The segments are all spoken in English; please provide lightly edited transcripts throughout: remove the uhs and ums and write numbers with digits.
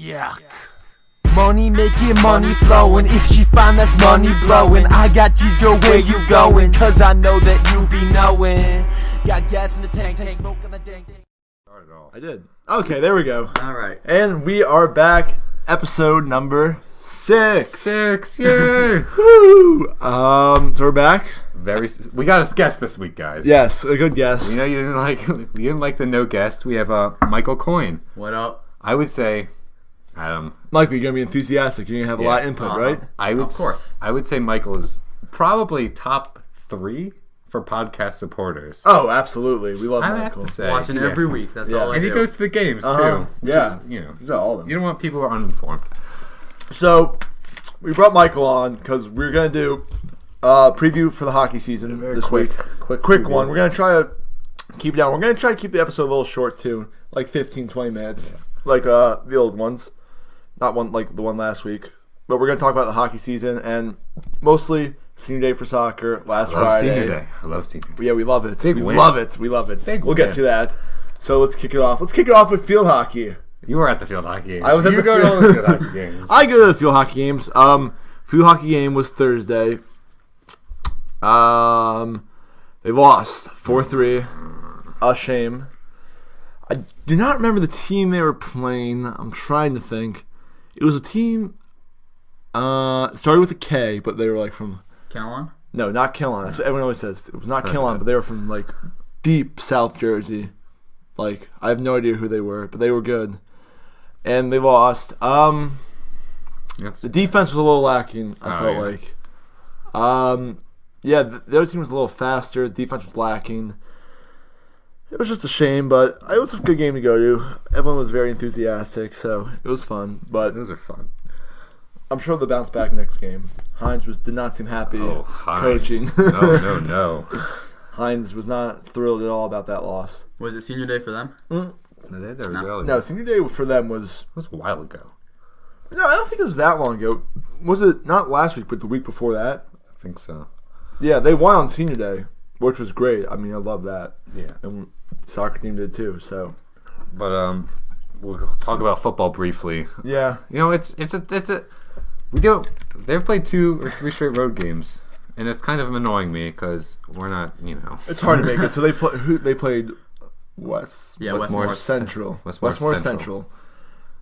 Yuck. Money making, money flowing. If she find that's money blowing, I got G's, girl, where you going? Cause I know that you be knowing. Got gas in the tank, smoke on the dang. I did. Okay, there we go. All right. And we are back. Episode number 6. Yay! Woo! So we're back. We got a guest this week, guys. Yes, a good guest. You know you didn't like the no guest. We have Michael Coyne. What up? I would say, Adam. Michael, you're gonna be enthusiastic. You're gonna have a lot of input, right? Of course. I would say Michael is probably top 3 for podcast supporters. Oh, absolutely. We love I Michael. have to say, Watching every week. That's all I and do. he goes to the games too. Yeah. He's at all of them. You don't want people who are uninformed. So we brought Michael on because we're gonna do a preview for the hockey season this week. Quick one. We're gonna try to keep it down. We're gonna try to keep the episode a little short too, like 15-20 minutes, like the old ones, not one like the one last week. But we're gonna talk about the hockey season and mostly senior day for soccer last Friday. Senior day. I love senior day. Yeah, we love it. Big we win. love it. We love it. Big we'll win. get to that. So let's kick it off. Let's kick it off with field hockey. You were at the field hockey games. I was at you the go to all the field hockey games. I go to the field hockey games. Field hockey game was Thursday. They lost 4-3. A shame. I do not remember the team they were playing. I'm trying to think. It was a team. It started with a K, but they were like from. Kellon? No, not Kellon. That's what everyone always says. It was not Kellon, but they were from like deep South Jersey. Like I have no idea who they were, but they were good, and they lost. The defense was a little lacking. I felt like. The other team was a little faster. The defense was lacking. It was just a shame, but it was a good game to go to. Everyone was very enthusiastic, so it was fun. But Those are fun. I'm sure they'll bounce back next game. Hines did not seem happy coaching. No. Hines was not thrilled at all about that loss. Was it senior day for them? That was early. No, senior day for them was... It was a while ago. No, I don't think it was that long ago. Was it not last week, but the week before that? I think so. Yeah, they won on senior day, which was great. I mean, I love that. Yeah. And the soccer team did too, so... But we'll talk about football briefly. Yeah. You know, they've played 2 or 3 straight road games, and it's kind of annoying me because we're not, It's hard to make it. So they played Westmore Central. Westmore Central.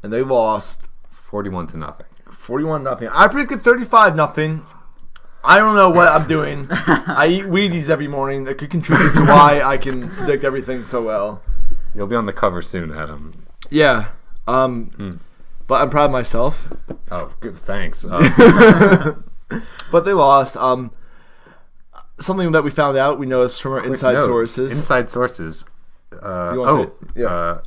And they lost 41-0. 41-0. I predicted 35-0. I don't know what I'm doing. I eat Wheaties every morning. That could contribute to why I can predict everything so well. You'll be on the cover soon, Adam. Yeah. But I'm proud of myself. Oh, good. Thanks. But they lost. Something that we found out, we noticed from our inside sources. Inside sources. You want to say it? Yeah.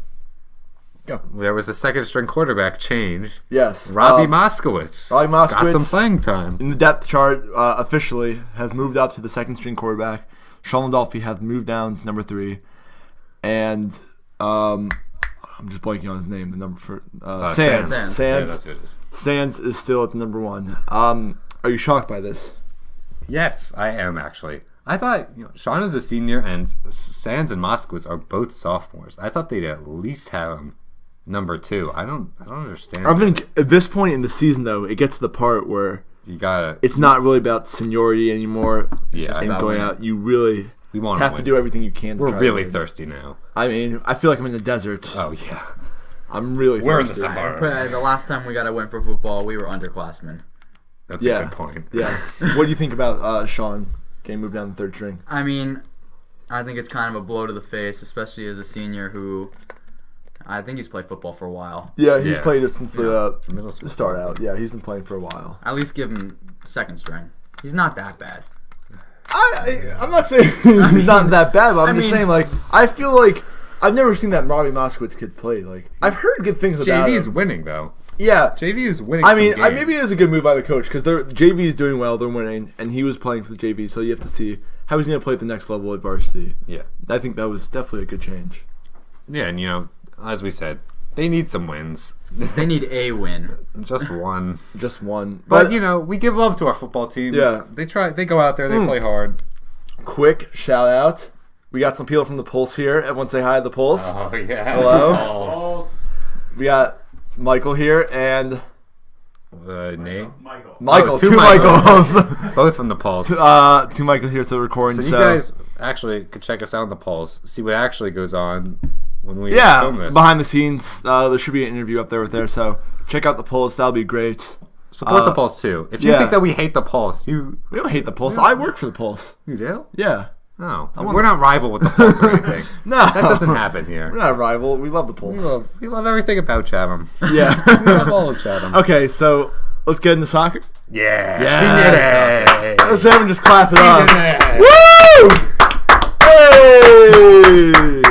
Go. There was a second-string quarterback change. Yes. Robbie Moskowitz. Got some playing time. In the depth chart, officially, has moved up to the second-string quarterback. Sean Landolfi has moved down to number 3. And I'm just blanking on his name. The number for Sands. Sands. That's who it is. Sands is still at the number 1. Are you shocked by this? Yes, I am actually. I thought Sean is a senior and Sands and Moskowitz are both sophomores. I thought they'd at least have him number 2. I don't understand. I think at this point in the season, though, it gets to the part where it's not really about seniority anymore. Yeah, and going out, you really have to do everything you can. We're really thirsty now. I mean, I feel like I'm in the desert. Oh yeah, I'm really. We're in thirsty. the Sahara. The last time we got a win for football, we were underclassmen. That's a good point. Yeah. What do you think about Sean getting moved down the 3rd string? I mean, I think it's kind of a blow to the face, especially as a senior who, I think he's played football for a while. Yeah, he's played it since the middle school start out. Yeah, he's been playing for a while. At least give him second string. He's not that bad. I'm not saying he's not that bad, but I'm just saying, like, I feel like I've never seen that Robbie Moskowitz kid play. Like, I've heard good things about him. JV's winning, though. Yeah. JV is winning. I mean, maybe it is a good move by the coach because JV is doing well, they're winning, and he was playing for the JV, so you have to see how he's going to play at the next level at varsity. Yeah. I think that was definitely a good change. Yeah, and, as we said, they need some wins. They need a win. Just one. Just one. But we give love to our football team. Yeah. They go out there, they play hard. Quick shout out. We got some people from the Pulse here. Everyone say hi to the Pulse. Oh, yeah. Hello. Pulse. We got Michael here, and Nate? Michael. Oh, two two Michaels. Michaels. Both from the Pulse. Two Michaels here to recording. So you guys actually could check us out on the Pulse, see what actually goes on when we film this. Behind the scenes, there should be an interview up there. So check out the Pulse. That'll be great. Support the Pulse too. If you think that we hate the Pulse, we don't hate the Pulse. I work for the Pulse. You do? Yeah. No, we're not rival with the Pulse or anything. No, that doesn't happen here. We're not a rival. We love the Pulse. We love everything about Chatham. Yeah, we love all of Chatham. Okay, so let's get into soccer. Yeah. Senior Day. Let's everyone just clap it up. Day. Woo! Hey.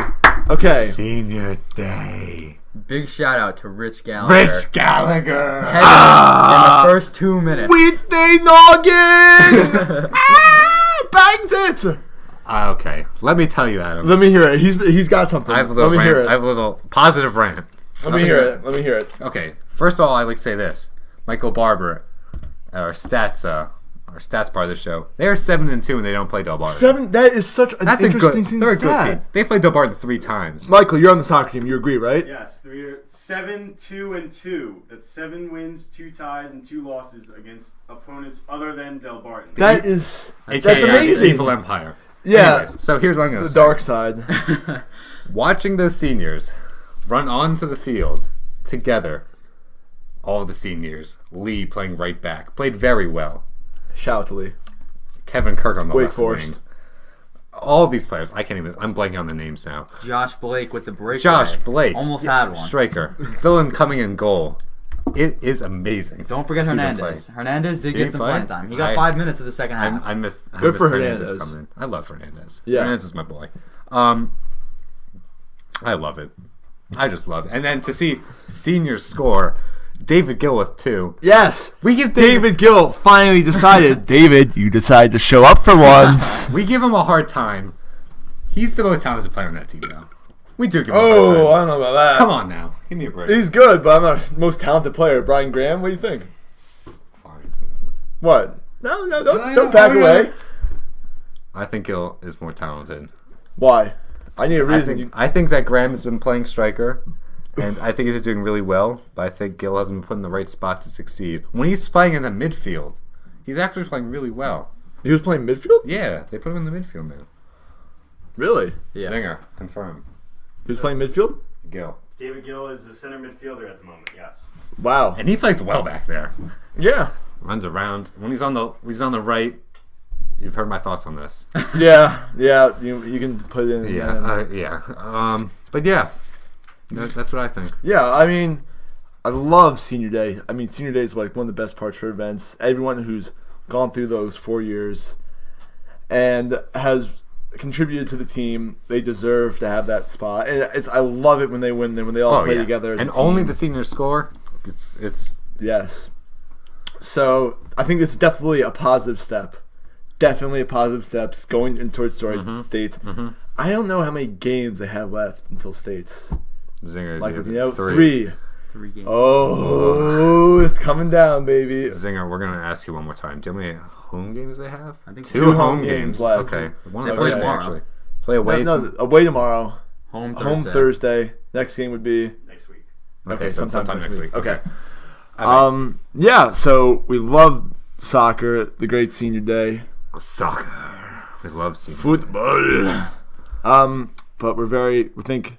Okay. Senior Day. Big shout out to Rich Gallagher. Rich Gallagher. Heading in the first 2 minutes. With the noggin. Bagged it. Okay, let me tell you, Adam. Let me hear it. He's got something. I have a Let little me rant. hear it. I have a little positive rant. Let me hear it. Okay, first of all, I like to say this: Michael Barber, our stats part of the show. They are 7-2 and they don't play Del Barton. 7. That is such an That's interesting a good. They're a good stat. team. They played Del Barton 3 times. Michael, you're on the soccer team. You agree, right? Yes, 7-2-2. That's 7 wins, 2 ties, and 2 losses against opponents other than Del Barton. That's AKA amazing. The Evil Empire. Yeah. Anyways, so here's what I'm going to The say. dark side. Watching those seniors run onto the field together, all the seniors, Lee playing right back, played very well. Shout out to Lee. Kevin Kirk on the Wake left Forest. wing. All these players, I'm blanking on the names now. Josh Blake with the breakaway. Josh Blake. Almost had one. Striker. Dylan coming in goal. It is amazing. Don't forget to see them Hernandez. play. Hernandez did Did get he some play? playing time. He got 5 minutes of the second half. I missed Good for Hernandez Hernandez. coming in. I love Hernandez. Yeah. Hernandez is my boy. I love it. I just love it. And then to see seniors score, David Gilwith too. Yes. We give David Gill finally decided. David, you decided to show up for once. We give him a hard time. He's the most talented player on that team now. We do give him a Oh, hard I time. don't know about that. Come on now. Give me a break. He's good, but I'm not the most talented player. Brian Graham, what do you think? Fine. What? No, don't back away. I think Gil is more talented. Why? I need a reason. I think that Graham has been playing striker, and I think he's doing really well, but I think Gil hasn't been put in the right spot to succeed. When he's playing in the midfield, he's actually playing really well. He was playing midfield? Yeah, they put him in the midfield now. Really? Yeah. Zinger, confirm. He was playing midfield? Gil. David Gill is a center midfielder at the moment, yes. Wow. And he plays well back there. Yeah. Runs around. When he's on the right, you've heard my thoughts on this. Yeah. You can put it in. But yeah, that's what I think. Yeah, I mean, I love Senior Day. I mean, Senior Day is like one of the best parts for events. Everyone who's gone through those 4 years and has contributed to the team, they deserve to have that spot. And I love it when they win. When they all play together. As and a team. only the seniors score. It's yes. So I think it's definitely a positive step. Definitely a positive step going in towards states. Mm-hmm. I don't know how many games they have left until states. Zinger. Like, dude, you know, 3 games. Oh, it's coming down, baby. Zinger, we're gonna ask you one more time. Do you know how many home games they have? I think two home home games games left. Okay, one They of play Thursday tomorrow. actually. Play away. No, away tomorrow. Home Thursday. Home Thursday. Next game would be Next week. Okay, so sometime next week. Okay. Yeah. So we love soccer. The great Senior Day. Soccer. We love seeing Football. But we think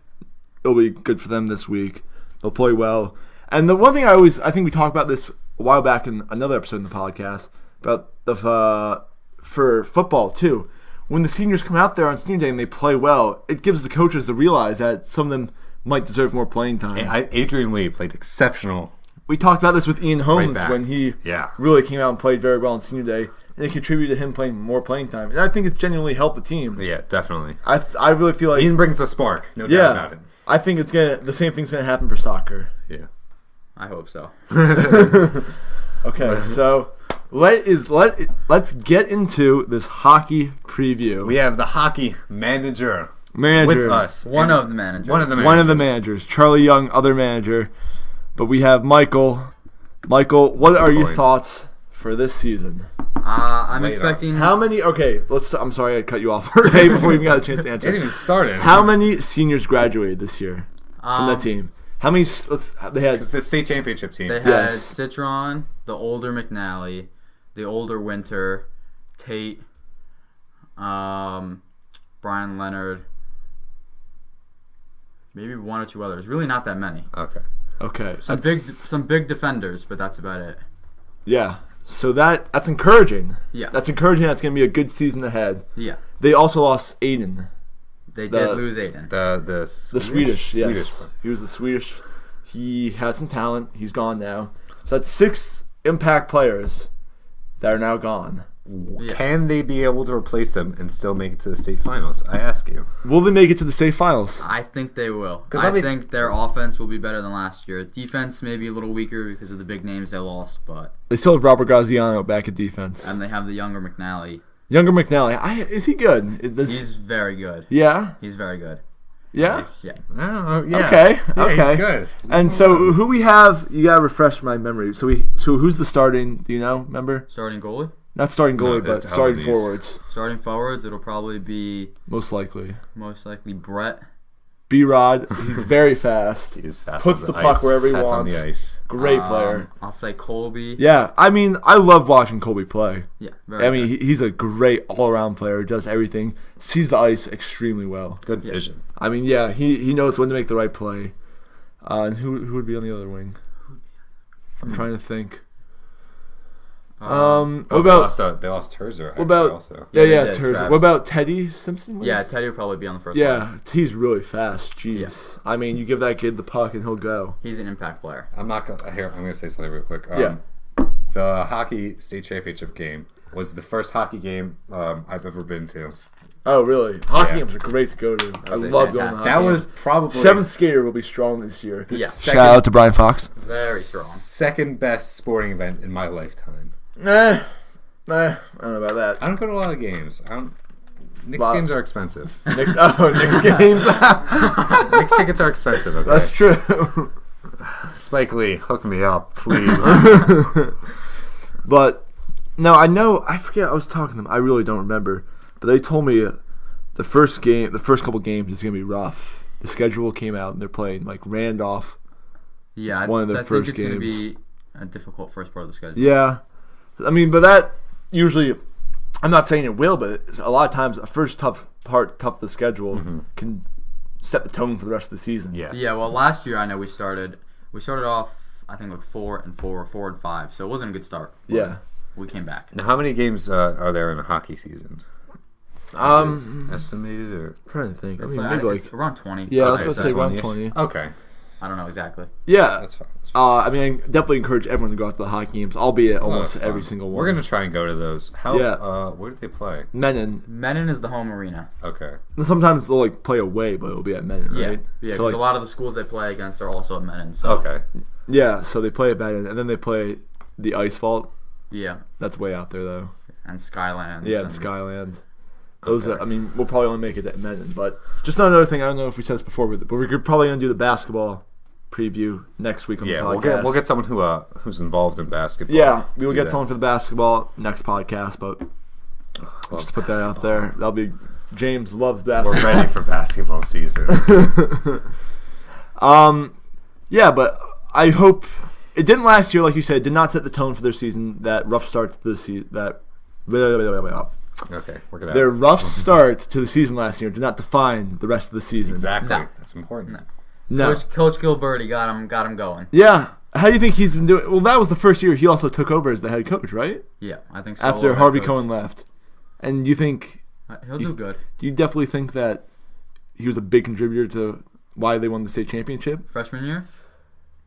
it'll be good for them this week. They'll play well. And the one thing I think we talked about this a while back in another episode in the podcast about for football too. When the seniors come out there on Senior Day and they play well, it gives the coaches to realize that some of them might deserve more playing time. Adrian Lee played exceptional. We talked about this with Ian Holmes back. when he Yeah. really came out and played very well on Senior Day, and it contributed to him playing more playing time. And I think it's genuinely helped the team. Yeah, definitely. I really feel like Ian brings the spark. No doubt yeah, about it. I think the same thing's gonna happen for soccer. Yeah. I hope so. Okay, so let's get into this hockey preview. We have the hockey manager Manager with us. One of the managers. One of the managers. One of the managers, Charlie Young, other manager. But we have Michael. Michael, what are your boy. thoughts for this season? I'm Late expecting. How many? Okay, I'm sorry I cut you off already before we even got a chance to It hasn't answer. even started. How many seniors graduated this year from the team? How many? They had It's the state championship team. They had Yes. Citron, the older McNally, the older Winter, Tate, Brian Leonard, maybe one or two others. Really, not that many. Okay. Some big defenders, but that's about it. Yeah. So that's encouraging. Yeah. That's encouraging. That's going to be a good season ahead. Yeah, They also lost Aiden. they The- did lose Aiden. The Swedish, yes. Swedish. He was the Swedish. He had some talent. He's gone now. So that's 6 impact players that are now gone. Yeah. Can they be able to replace them and still make it to the state finals? I ask you. Will they make it to the state finals? I think they will. 'Cause I I mean- think their offense will be better than last year. Defense may be a little weaker because of the big names they lost, but They still have Robert Graziano back at defense. and they have the younger McNally. Younger McNally. Is he good? He's very good. Yeah? He's very good. Yeah? Yeah. I don't know. Yeah. Okay. Yeah, Okay. he's good. And so who we have, you gotta refresh my memory. So who's the starting, do you know, remember? Starting goalie? Not starting goalie, but it's starting Albanese. forwards. Starting forwards, it'll probably be Most likely. Brett. B-Rod, he's very fast. He is fast. Puts on the puck ice. wherever he Fast wants. on the ice. Great player. I'll say Colby. Yeah, I mean, I love watching Colby play. Yeah, very I mean, good. he's a great all-around player. Does everything. Sees the ice extremely well. Good vision. I mean, yeah, he knows when to make the right play. And who would be on the other wing? I'm trying to think. What about They lost Terzer. what about also? yeah Yeah, they did, Terza. Travis. What about Teddy Simpson? Yeah, Teddy will probably be on the first line. Yeah, he's really fast. Jeez, I mean, you give that kid the puck and he'll go. He's an impact player. I'm not gonna. Here, I'm gonna say something real quick. Yeah. The hockey state championship game was the first hockey game I've ever been to. Oh, really? Hockey Yeah. games are great to go to. I was love going to fantastic. hockey That games. was probably Seventh skater will be strong this year. the Yeah. second, Shout out to Brian Fox. Very strong. second best sporting event in my lifetime. Nah, I don't know about that. I don't go to a lot of games. Knicks Wow. games are expensive. Knicks games. Knicks tickets are expensive. Okay? That's true. Spike Lee, hook me up, please. But no, I know. I forget. I was talking to them. I really don't remember. But they told me the first couple games is gonna be rough. The schedule came out and they're playing like Randolph. Yeah, One of their I think first it's going to games. be a difficult first part of the schedule. Yeah, I mean, but that usually, I'm not saying it will, but a lot of times a first tough of the schedule can set the tone for the rest of the season. Yeah. Yeah, well, last year I know we started off I think like 4-4 or 4-5, so it wasn't a good start. but Yeah. we came back. Now, how many games are there in a hockey season? Estimated or? I'm trying to think. I It's, mean, like, maybe it's around 20. yeah, I was Okay, about to so say around 20-ish. 20. Okay, I don't know exactly. Yeah. that's fine. I mean, I definitely encourage everyone to go out to the hockey games, albeit almost that's every fun. single one. We're gonna try and go to those. How? Yeah. Where do they play? Menon. Menon is the home arena. Okay. Sometimes they'll like play away, but it'll be at Menon, Yeah, right? yeah. So Because like, a lot of the schools they play against are also at Menon. So Okay. yeah, so they play at Menon, and then they play the Ice Vault. yeah, That's way out there, though. and Skylands. Yeah, and and Skyland. Those Okay. are, I mean, we'll probably only make it at Menon, but just another thing. I don't know if we said this before, but we're probably gonna do the basketball preview next week on Yeah, the we'll podcast. get someone who's involved in basketball. Yeah, we to will do get that. someone for the basketball next podcast, but Love just to put that out basketball. there. That'll be James loves We're basketball. ready for basketball season. Yeah, but I hope it didn't last year, like you said. It did not set the tone for their season. That rough start to the season. Okay, work it out. Their rough start to the season last year did not define the rest of the season. Exactly. No. That's important. No. Coach Gilberti got him going. Yeah. How do you think he's been doing? Well, that was the first year he also took over as the head coach, right? Yeah, I think so. After Harvey Cohen left. And you think He'll do good. you definitely think that he was a big contributor to why they won the state championship? Freshman year?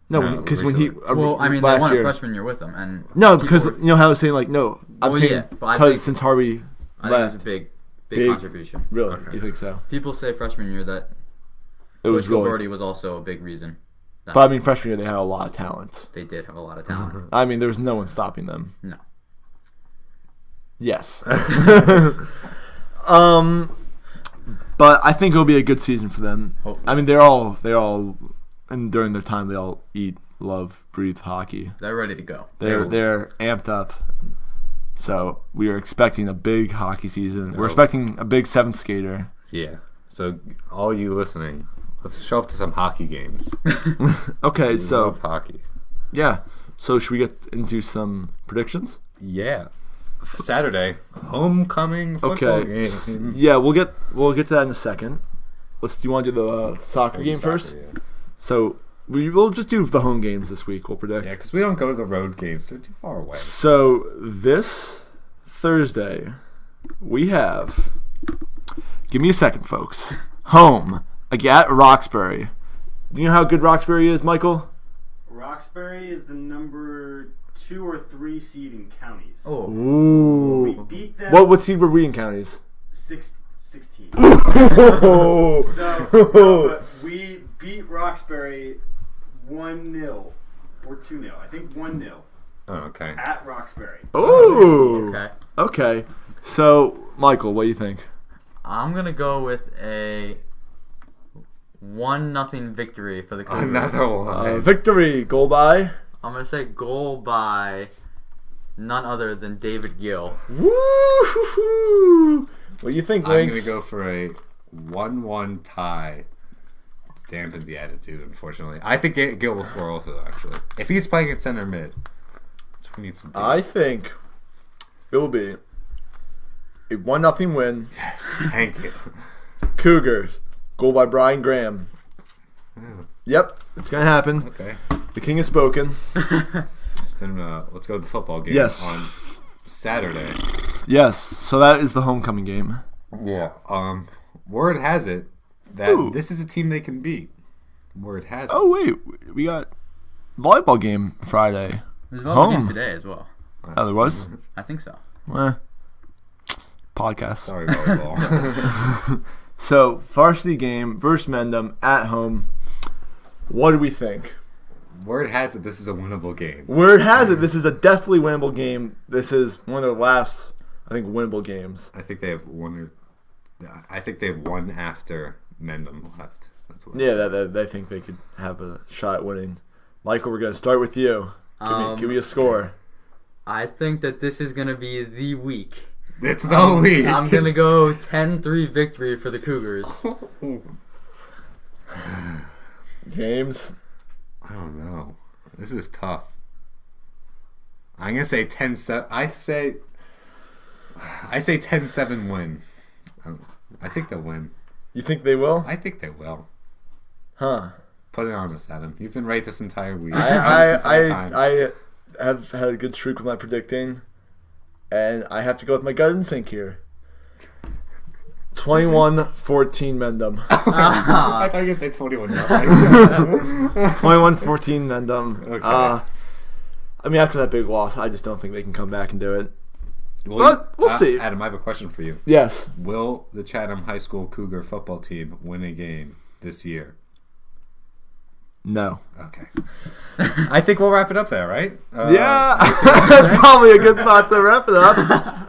No, No, because when he Well, I mean, they last won year. a freshman year with him, and No, people because were- you know how I was saying like no, I'm Well, saying yeah, but I because think- since Harvey I think left, it's a big Big. contribution. really, Okay. you think so? People say freshman year that It was Coach really, Gilberti was also a big reason. That but I mean freshman year they had a lot of talent. they did have a lot of talent. I mean there was no one stopping them. No. Yes. But I think it'll be a good season for them. Hopefully. I mean they're all and during their time they all eat, love, breathe hockey. They're ready to go. They're amped up. So we are expecting a big hockey season. We're Oh. expecting a big seventh skater. Yeah. So all you listening, Let's show up to some hockey games. Okay, We so love hockey. yeah. So should we get into some predictions? Yeah. Saturday, homecoming football Okay. game. Yeah, we'll get to that in a second. Do you want to do the soccer game first? Yeah, So we'll just do the home games this week. We'll predict. because we don't go to the road games. They're too far away. So this Thursday, we have. Give me a second, folks. Home at Roxbury. Do you know how good Roxbury is, Michael? Roxbury is the number 2 or 3 seed in counties. Oh, We Ooh. beat them What seed were we in counties? 16. Oh. So but we beat Roxbury 1-0 or 2-0. I think 1-0 Oh, okay. at Roxbury. Ooh. okay. Okay. So, Michael, what do you think? I'm gonna go with a 1-0 victory for the Cougars. Another one. Victory. Goal by. I'm gonna say goal by none other than David Gill. Woo! What do you think, I'm going Winks? to go for a 1-1 tie. Dampen the attitude, unfortunately. I think Gil will score also, actually. If he's playing at center mid, that's what we need some. I think it will be a 1-0 win. Yes, thank you. Cougars. Goal by Brian Graham. Yep, it's going to happen. Okay. The king has spoken. Then let's go to the football game Yes. on Saturday. Yes, so that is the homecoming game. Yeah. Word has it that Ooh. this is a team they can beat. Word has it. Oh, wait. We got volleyball game Friday. There's a volleyball game Home. today as well. Oh, there was? I think so. Podcast. Sorry, volleyball. So, varsity game versus Mendham at home. What do we think? Word has it this is a winnable game. Word has it this is a definitely winnable game. This is one of the last, I think, winnable games. I think they have one after Mendham left. That's what. Yeah, that I think they could have a shot at winning. Michael, we're going to start with you. Give me a score. I think that this is gonna be the week. It's the week. I'm gonna go 10-3 victory for the Cougars. James. I don't know. This is tough. I'm gonna say 10-7. I say 10-7 win. I think they'll win. You think they will? I think they will. Huh. Put it on us, Adam. You've been right this entire week. I have had a good streak with my predicting, and I have to go with my gut instinct here. 21-14 Mendham. I thought you were gonna say 21. 21-14 Mendham. Okay. I mean, after that big loss, I just don't think they can come back and do it. Well, we'll see. Adam, I have a question for you. Yes. Will the Chatham High School Cougar football team win a game this year? No. Okay. I think we'll wrap it up there, right? Yeah. That's probably a good spot to wrap it up.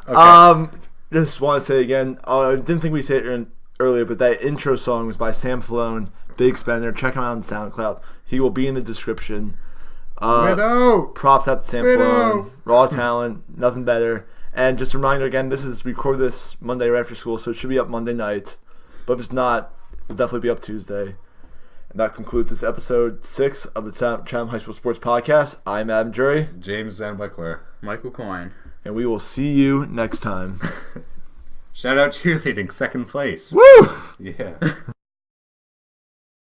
Okay. Just want to say again, I didn't think we said it earlier, but that intro song was by Sam Falone, Big Spender. Check him out on SoundCloud. He will be in the description. Widow! Props out to Sam Widow! Falone. Raw talent, nothing better. And just a reminder again, we record this Monday right after school, so it should be up Monday night. But if it's not, it'll definitely be up Tuesday. And that concludes this episode 6 of the Chatham High School Sports Podcast. I'm Adam Jury, James Van Beckler. Michael Coyne. and we will see you next time. Shout out cheerleading, second place. Woo! Yeah.